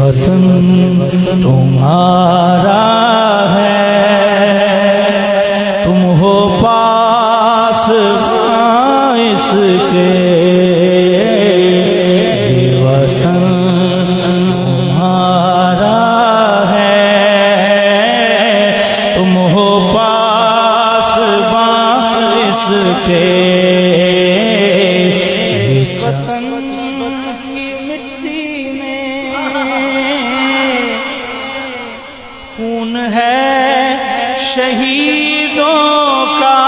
وطن تمہارا ہے، تم ہو پاس اس کے، یہ وطن تمہارا ہے، تم ہو پاس اس کے، خون ہے شہیدوں کا،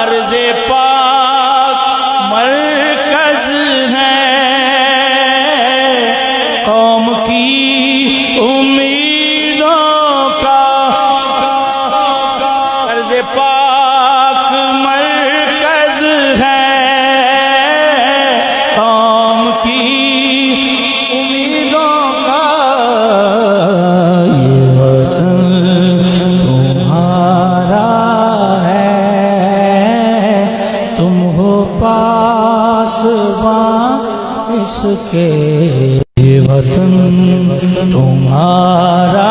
عرض پاک مرکز ہے، قوم کی امیدوں کا، عرض پاک مرکز ہے، قوم کی اس کے، یہ وطن تمہارا